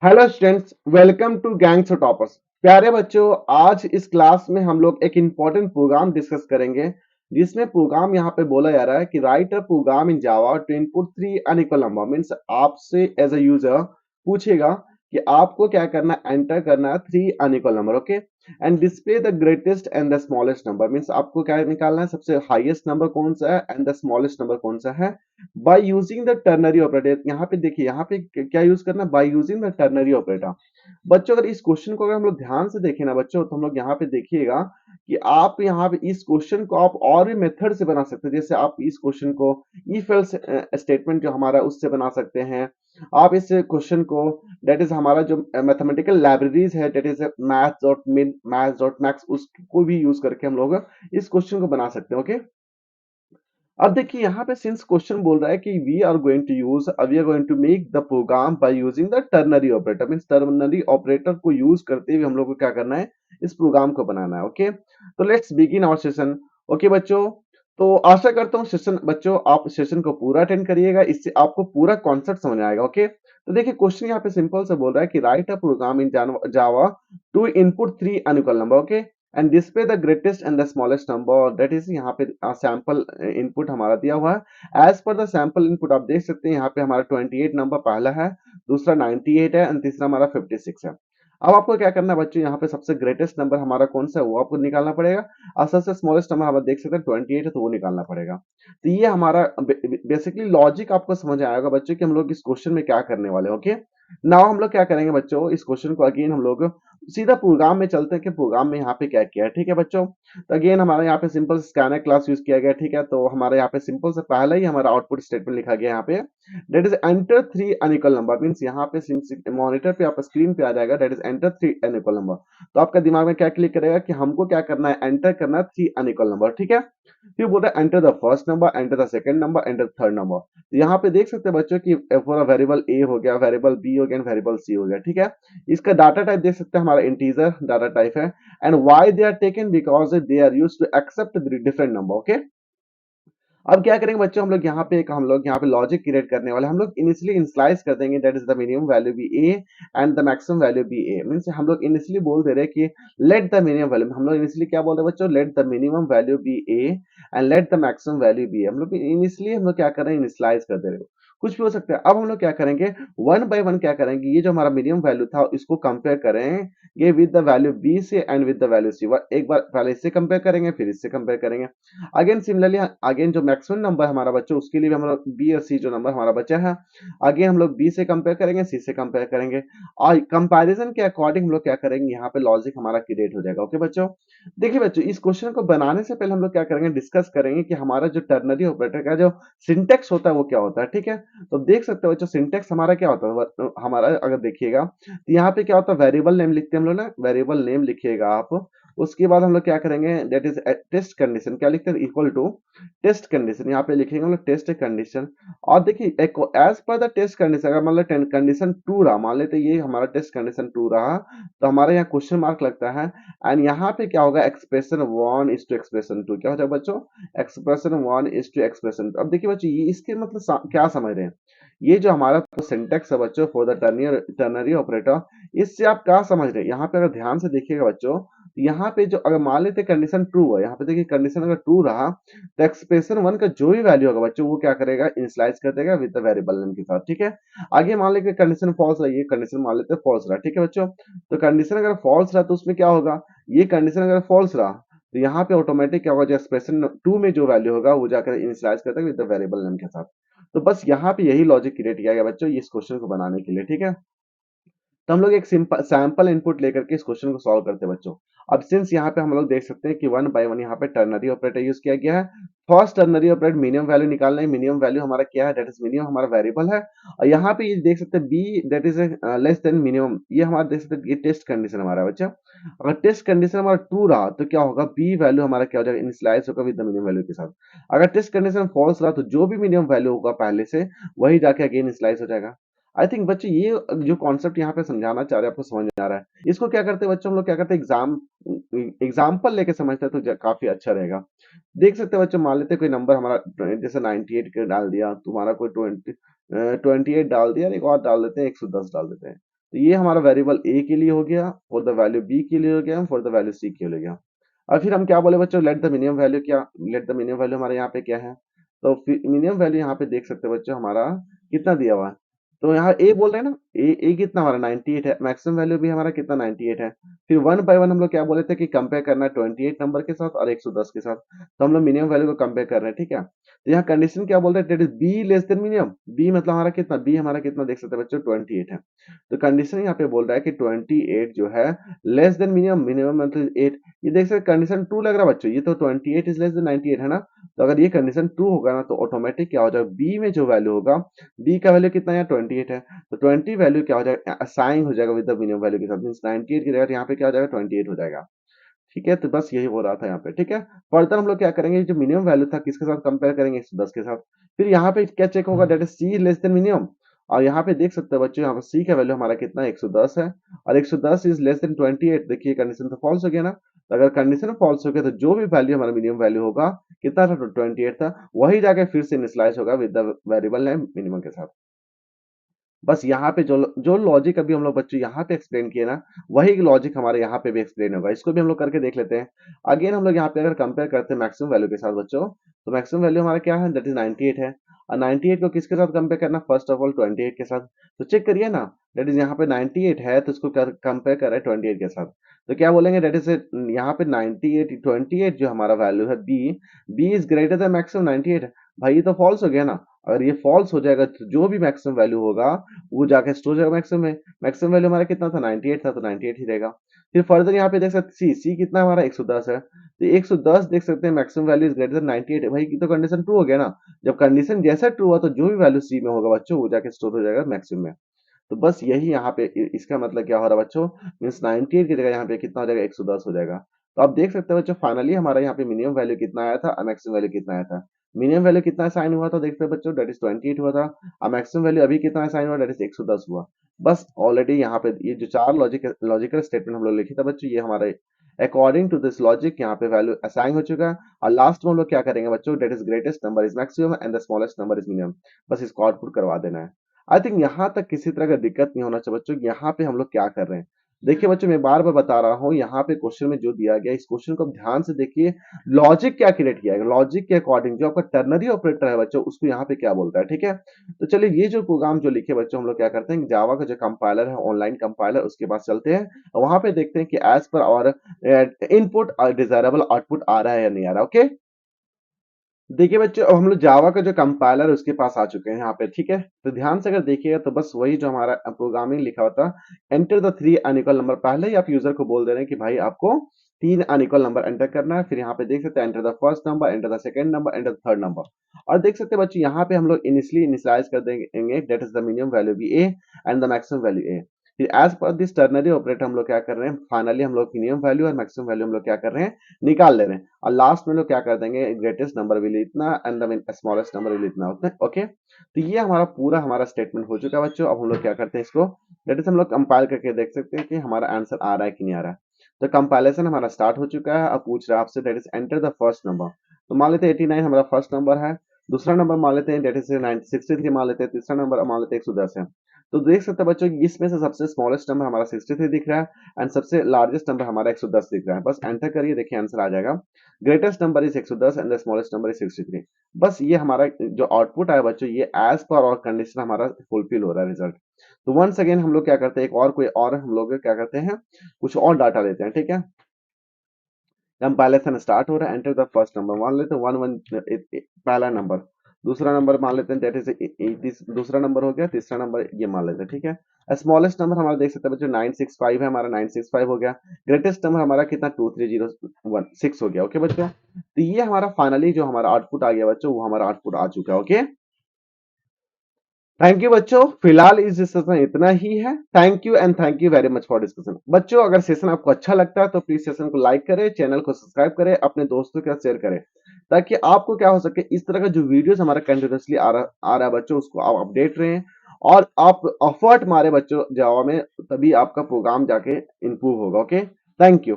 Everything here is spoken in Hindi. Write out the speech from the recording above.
Hello students, welcome to gangs of toppers. प्यारे बच्चों, आज इस क्लास में हम लोग एक इंपॉर्टेंट प्रोग्राम डिस्कस करेंगे, जिसमें प्रोग्राम यहाँ पे बोला जा रहा है कि write a program in Java to input three unequal number. Means आपसे एज अ यूजर पूछेगा कि आपको क्या करना है, एंटर करना है three unequal number, okay, and display the greatest and the smallest number. Means आपको क्या निकालना है, सबसे हाईएस्ट नंबर कौन सा है एंड द स्मॉलेस्ट नंबर कौन सा है, bye using the ternary operator. यहाँ पे देखिए, यहाँ पे क्या यूज करना है, bye using the ternary operator. बच्चों, अगर इस क्वेश्चन को अगर हम लोग ध्यान से देखें ना बच्चों, तो हम लोग यहाँ पे देखिएगा कि आप यहाँ पे इस क्वेश्चन को आप और भी मेथड से बना सकते हैं। जैसे आप इस क्वेश्चन को इफ एल्स स्टेटमेंट जो हमारा उससे बना सकते हैं। आप इस क्वेश्चन को, डेट इज हमारा जो मैथमेटिकल लाइब्रेरीज है, that is maths dot min, maths dot max, उसको भी यूज करके हम लोग इस क्वेश्चन को बना सकते हैं। ओके, अब देखिए यहाँ पे सिंस क्वेश्चन बोल रहा है कि we are going to make the program by using the ternary operator. Means ternary operator को यूज करते हुए हम लोग को क्या करना है, इस प्रोग्राम को बनाना है। ओके, तो let's begin our session. Okay बच्चों, तो आशा करता हूँ सेशन बच्चों आप सेशन को पूरा अटेंड करिएगा, इससे आपको पूरा कॉन्सेप्ट समझ आएगा। ओके, तो देखिए क्वेश्चन यहाँ पे सिंपल से बोल रहा है कि write a program in Java to input three unequal number. Okay, and display the greatest and the smallest number. That is यहाँ पे सैंपल इनपुट हमारा दिया हुआ है। As per the sample input आप देख सकते हैं यहाँ पे हमारा 28 नंबर पहला है, दूसरा 98 है एंड तीसरा हमारा 56 है। अब आपको क्या करना है बच्चों, यहाँ पे सबसे ग्रेटेस्ट नंबर हमारा कौन सा है वो आपको निकालना पड़ेगा, और सबसे स्मॉलेस्ट नंबर हम देख सकते हैं 28 है, तो वो निकालना पड़ेगा। तो ये हमारा बेसिकली लॉजिक आपको समझ आएगा बच्चों कि हम लोग इस क्वेश्चन में क्या करने वाले हैं। ओके, नाउ हम लोग क्या करेंगे बच्चों, इस क्वेश्चन को अगेन हम लोग सीधा प्रोग्राम में चलते हैं कि प्रोग्राम में यहाँ पे क्या किया है। ठीक है बच्चों, तो अगेन हमारे यहाँ पे सिंपल स्कैनर क्लास यूज किया गया। ठीक है, तो हमारे यहाँ पे सिंपल से पहला ही हमारा आउटपुट स्टेटमेंट लिखा गया यहाँ पे, that is enter three unequal number. Means यहाँ पे मॉनिटर पे आप स्क्रीन पे आ जाएगा, that is enter three unequal number. तो आपका दिमाग में क्या क्लिक करेगा कि हमको क्या करना है, एंटर करना है थ्री अनइक्वल नंबर। ठीक है, फिर बोल रहा है enter the first number, enter the second number, enter third number. तो यहाँ पे देख सकते हैं बच्चों कि पूरा वेरिएबल ए हो गया, वेरिएबल बी हो गया, वेरिएबल सी हो गया। ठीक है, इसका डाटा टाइप देख सकते हैं हमारा इंटीजर डाटा टाइप है, and why they are taken, because they are used to accept different number. Okay, अब क्या करेंगे बच्चों, हम लोग यहाँ पे लॉजिक क्रिएट करने वाले हैं। हम लोग इनिशियली इनिशियलाइज कर देंगे, that is the minimum value be A and the maximum value be a. Means हम लोग इनिशियली बोल दे रहे हैं कि लेट द मिनिमम वैल्यू, हम लोग इनिशियली क्या बोल रहे हैं बच्चों, let the minimum value be A and let the maximum value be A. हम लोग क्या कर रहे हैं, इनिशियलाइज कर दे रहे हो, कुछ भी हो सकता है। अब हम लोग क्या करेंगे, वन बाय वन क्या करेंगे, ये जो हमारा मिनिमम वैल्यू था इसको कंपेयर करेंगे विद द वैल्यू बी से and with the value C. एक बार पहले इससे कंपेयर करेंगे, फिर इससे कंपेयर करेंगे। अगेन सिमिलरली, अगेन जो मैक्सिमम नंबर हमारा बच्चा, उसके लिए भी हम लोग बी और सी जो नंबर हमारा बचा है, अगेन हम लोग बी से कंपेयर करेंगे, सी से कंपेयर करेंगे, और कंपैरिजन के अकॉर्डिंग हम लोग क्या करेंगे, यहाँ पे लॉजिक हमारा क्रिएट हो जाएगा। ओके बच्चों, देखिए बच्चों, इस क्वेश्चन को बनाने से पहले हम लोग क्या करेंगे, डिस्कस करेंगे कि हमारा जो टर्नरी ऑपरेटर का जो सिंटेक्स होता है वो क्या होता है। ठीक है, तो देख सकते हो बच्चों, सिंटेक्स हमारा क्या होता है, हमारा अगर देखिएगा तो यहाँ पे क्या होता है, वेरिएबल नेम लिखते हैं हम लोग ना, वेरिएबल नेम लिखिएगा आप। उसके बाद हम लोग क्या करेंगे, दैट इज टेस्ट कंडीशन, क्या लिखते हैं, इक्वल टू टेस्ट कंडीशन, यहाँ पे लिखेंगे हम लोग टेस्ट कंडीशन। और देखिए as per the test condition, अगर मान लो कंडीशन टू रहा, मान लेते ये हमारा टेस्ट कंडीशन टू रहा, तो हमारे यहाँ क्वेश्चन मार्क लगता है, एंड यहाँ पे क्या होगा, expression one is to expression two. क्या हो जाएगा बच्चों, expression one is to expression two. अब देखिए बच्चों, ये इसके मतलब क्या समझ रहे हैं, ये जो हमारा सिंटेक्स है बच्चों फॉर द टर्नरी ऑपरेटर, इससे आप क्या समझ रहे हैं, यहाँ पे अगर ध्यान से देखिएगा बच्चों, यहाँ पे जो अगर मान लेते कंडीशन ट्रू है, यहाँ पे देखिए कंडीशन अगर ट्रू रहा, तो एक्सप्रेशन वन का जो भी वैल्यू होगा बच्चों, वो क्या करेगा, इनिशियलाइज कर देगा विद द वेरिएबल नेम के साथ। ठीक है, आगे मान लेते कंडीशन फॉल्स रही है, कंडीशन मान लेते फॉल्स रहा। ठीक है बच्चों, तो कंडीशन अगर फॉल्स रहा तो उसमें क्या होगा, ये कंडीशन अगर फॉल्स रहा तो यहाँ पे ऑटोमेटिक क्या होगा, जो एक्सप्रेशन टू में जो वैल्यू होगा वो जाकर इनिशियलाइज कर देगा विद द वेरिएबल नेम के साथ। तो बस यहाँ पे यही लॉजिक क्रिएट किया गया बच्चों इस क्वेश्चन को बनाने के लिए। ठीक है, तो हम लोग एक सिंपल सैंपल इनपुट लेकर के इस क्वेश्चन को सॉल्व करते हैं बच्चों। अब सिंस यहाँ पे हम लोग देख सकते हैं कि वन बाय वन यहाँ पे टर्नरी ऑपरेटर यूज किया गया है। First ternary operator minimum value निकालना है, मिनिमम वैल्यू हमारा क्या है, दैट इज मिनिमम हमारा वेरिएबल है, और यहाँ पे ये देख सकते हैं B that is less than minimum, ये हमारा देख सकते हैं, ये टेस्ट कंडीशन हमारा बच्चा, अगर टेस्ट कंडीशन हमारा ट्रू रहा तो क्या होगा, बी वैल्यू हमारा क्या हो जाएगा, इनिशियलाइज होगा विद द मिनिमम वैल्यू के साथ। अगर टेस्ट कंडीशन फॉल्स रहा तो जो भी मिनिमम वैल्यू होगा पहले से वही जाके अगेन इनिशियलाइज हो जाएगा। आई थिंक बच्चे ये जो कॉन्सेप्ट यहाँ पे समझाना चाह रहे हैं आपको समझ में आ रहा है। इसको क्या करते हैं बच्चों, हम लोग क्या करते हैं, एग्जाम्पल लेके समझते हैं तो काफी अच्छा रहेगा। देख सकते हैं बच्चों, मान लेते हैं कोई नंबर हमारा जैसे 98 के डाल दिया, तुम्हारा कोई 28 डाल दिया, और एक और डाल देते हैं 110 डाल देते हैं। तो ये हमारा वेरिएबल ए के लिए हो गया, फॉर द वैल्यू बी के लिए हो गया, फॉर द वैल्यू सी के लिए हो गया। और फिर हम क्या बोले बच्चों, लेट द मिनिमम वैल्यू, क्या लेट द मिनिमम वैल्यू हमारे यहाँ पे क्या है, तो मिनिमम वैल्यू यहाँ पे देख सकते हो बच्चों हमारा कितना दिया हुआ है। तो यहाँ ए बोल रहे हैं ना, ए कितना हमारा 98 है, मैक्सिमम वैल्यू भी हमारा कितना 98 है। फिर वन बाय वन हम लोग क्या बोले थे कि कंपेयर करना है 28 नंबर के साथ और 110 के साथ। तो हम लोग मिनिमम वैल्यू को कंपेयर कर रहे हैं, ठीक है। तो यहाँ कंडीशन क्या बोल रहे हैं, that is B less than minimum. B मतलब हमारा कितना, बी हमारा कितना देख सकते हैं बच्चों 28 है। तो कंडीशन यहाँ पे बोल रहा है कि 28 जो है लेस देन मिनिमम, मिनिमम मतलब 8। ये देख सकते कंडीशन ट्रू लग रहा है बच्चों, ये तो 28 इज लेस देन 98 है ना। तो अगर ये कंडीशन ट्रू होगा ना तो ऑटोमेटिक क्या हो जाएगा, बी में जो वैल्यू होगा, बी का वैल्यू कितना है 28 है, तो 20 वैल्यू क्या हो जाएगा, असाइन हो जाएगा विद द मिनिमम वैल्यू के साथ, मींस 98 की जगह यहाँ पे क्या हो जाएगा 28 हो जाएगा। ठीक है, तो बस यही हो रहा था यहाँ पे, ठीक है। फर्दर हम लोग क्या करेंगे, जो मिनिमम वैल्यू था किसके साथ कंपेयर करेंगे, 110 के साथ। फिर यहाँ पे क्या चेक होगा, that is C less than minimum. और यहाँ पे देख सकते हो बच्चों, यहाँ पे सी का वैल्यू हमारा कितना है 110 है, और 110 इज लेस देन 28। देखिए कंडीशन तो फॉल्स हो गया ना। तो अगर कंडीशन फॉल्स हो गया तो जो भी वैल्यू हमारा मिनिमम वैल्यू होगा, कितना था 28 था, वही जाके फिर से इनिशियलाइज होगा with the variable name minimum के साथ। बस यहाँ पे जो जो लॉजिक अभी हम लोग बच्चों यहाँ पे एक्सप्लेन किए ना, वही लॉजिक हमारे यहाँ पे भी एक्सप्लेन होगा। इसको भी हम लोग करके देख लेते हैं। अगेन हम लोग यहाँ पे अगर कंपेयर करते हैं मैक्सिमम वैल्यू के साथ बच्चों, तो मैक्सिमम वैल्यू हमारा क्या है, दैट इज 98 है। और 98 को किसके साथ कंपेयर करना, फर्स्ट ऑफ ऑल 28 के साथ। तो चेक करिए ना, दैट इज यहाँ पे 98 है तो इसको कंपेयर कर रहे हैं 28 के साथ। तो क्या बोलेंगे, दैट इज यहाँ पे 98 28 जो हमारा वैल्यू है B, B is greater than maximum 98 है। भाई ये तो फॉल्स हो गया ना। अगर ये फॉल्स हो जाएगा तो जो भी मैक्सिमम वैल्यू होगा वो जाके स्टोर हो जाएगा मैक्सिमम में। मैक्सिमम वैल्यू हमारा कितना था 98 था, तो 98 ही रहेगा। फिर फर्दर यहाँ पे देख सकते सी कितना हमारा 110 है, तो 110 देख सकते हैं maximum value is greater then 98 है। भाई की तो कंडीशन ट्रू हो गया ना। जब कंडीशन जैसा ट्रू हुआ तो जो भी वैल्यू सी में होगा बच्चों वो जाके स्टोर हो जाएगा मैक्सिमम में। तो बस यही यहाँ पे इसका मतलब क्या हो रहा है बच्चों, मीन्स 98 की जगह यहाँ पे कितना हो जाएगा 110 हो जाएगा। तो आप देख सकते हैं बच्चों फाइनली हमारा यहाँ पे मिनिमम वैल्यू कितना आया था और मैक्सिमम वैल्यू कितना आया था। मिनिमम वैल्यू कितना साइन हुआ था देखते हैं बच्चों, दैट इज 28 हुआ था। और मैक्सिमम वैल्यू अभी कितना साइन हुआ, दैट इज 110 हुआ। बस ऑलरेडी यहाँ पे ये जो चार लॉजिकल स्टेटमेंट हम लोग लिखे था बच्चों, ये हमारे अकॉर्डिंग टू दिस लॉजिक यहाँ पे वैल्यू असाइन हो चुका है। और लास्ट में हम लोग क्या करेंगे बच्चों, that is greatest number is maximum and the smallest number is minimum. बस इसको आउटपुट करवा देना है। आई थिंक यहाँ तक किसी तरह का दिक्कत नहीं होना चाहिए बच्चों। यहाँ पे हम लोग क्या कर रहे हैं, देखिए बच्चों मैं बार बार बता रहा हूँ, यहाँ पे क्वेश्चन में जो दिया गया इस क्वेश्चन को आप ध्यान से देखिए। लॉजिक क्या क्रिएट किया है, लॉजिक के अकॉर्डिंग जो आपका टर्नरी ऑपरेटर है बच्चों उसको यहाँ पे क्या बोलता है, ठीक है। तो चलिए ये जो प्रोग्राम जो लिखे बच्चों, हम लोग क्या करते हैं, जावा का जो कंपाइलर है ऑनलाइन कंपाइलर उसके पास चलते हैं, वहां पे देखते हैं कि एज पर और इनपुट डिजायरेबल आउटपुट आ रहा है या नहीं आ रहा। ओके, देखिए बच्चों अब हम लोग जावा का जो कंपाइलर है उसके पास आ चुके हैं यहाँ पे, ठीक है। तो ध्यान से अगर देखिएगा तो बस वही जो हमारा प्रोग्रामिंग लिखा होता है, एंटर द 3 अनइक्वल नंबर। पहले ही आप यूजर को बोल दे रहे हैं कि भाई आपको 3 अनइक्वल नंबर एंटर करना है। फिर यहाँ पे देख सकते हैं enter the first number, enter the second number, enter the third number. और देख सकते हैं बच्चों यहाँ पे हम लोग इनिशियली इनिशियलाइज कर देंगे that is the minimum value be A and the maximum value A. फिर एज पर दिस टर्नरी ऑपरेटर हम लोग क्या कर रहे हैं, फाइनली हम लोग मिनिमम वैल्यू और मैक्सिमम वैल्यू हम लोग क्या कर रहे हैं, निकाल ले रहे हैं। और लास्ट में लोग क्या कर देंगे, ग्रेटेस्ट नंबर विल इतना and the smallest number will इतना होता है। ओके, तो ये हमारा पूरा हमारा स्टेटमेंट हो चुका है बच्चों। अब हम लोग क्या करते हैं इसको, दैट इज हम लोग कंपाइल करके देख सकते हैं कि हमारा आंसर आ रहा है कि नहीं आ रहा है। तो कंपाइलेशन हमारा स्टार्ट हो चुका है। अब पूछ रहा है आपसे that is enter the first number. तो मान लेते हैं 89 हमारा फर्स्ट नंबर है। दूसरा नंबर मान लेते हैं दैट इज 63 मान लेते हैं। तीसरा नंबर मान लेते हैं 110 है। तो देख सकते हैं बच्चों इसमें से सबसे स्मॉलेस्ट नंबर हमारा 63 दिख रहा है एंड सबसे लार्जेस्ट नंबर हमारा 110 दिख रहा है। बस एंटर करिए, देखिए आंसर आ जाएगा। Greatest number is 110 and the smallest number is 63। बस ये हमारा जो आउटपुट आया बच्चों, ये एज पर और कंडीशन हमारा फुलफिल हो रहा है रिजल्ट। तो वंस अगेन हम लोग क्या करते हैं, एक और कोई और हम लोग क्या करते हैं, कुछ और डाटा लेते हैं, ठीक है। कंपाइलेशन स्टार्ट हो रहा है, एंटर द फर्स्ट नंबर मान लेते हैं 11 पहला नंबर। दूसरा नंबर मान लेते हैं दैट इज दूसरा नंबर हो गया। तीसरा नंबर ये मान लेते हैं, ठीक है। स्मॉलेस्ट नंबर हमारा देख सकते हैं बच्चों 965 है, हमारा 965 हो गया। ग्रेटेस्ट नंबर हमारा कितना 23016 हो गया। ओके बच्चों, तो ये हमारा फाइनली जो हमारा आउटपुट आ गया बच्चों, वो हमारा आउटपुट आ चुका है। ओके, थैंक यू बच्चों, फिलहाल इस सेशन इतना ही है। Thank you and thank you very much for discussion. बच्चों अगर सेशन आपको अच्छा लगता है तो प्लीज सेशन को लाइक करें, चैनल को सब्सक्राइब करें, अपने दोस्तों के साथ शेयर करें, ताकि आपको क्या हो सके इस तरह का जो वीडियोस हमारा कंटिन्यूसली आ रहा है बच्चों, उसको आप अपडेट रहें और आप एफर्ट मारे बच्चों जावा में, तभी आपका प्रोग्राम जाके इंप्रूव होगा। Okay, thank you.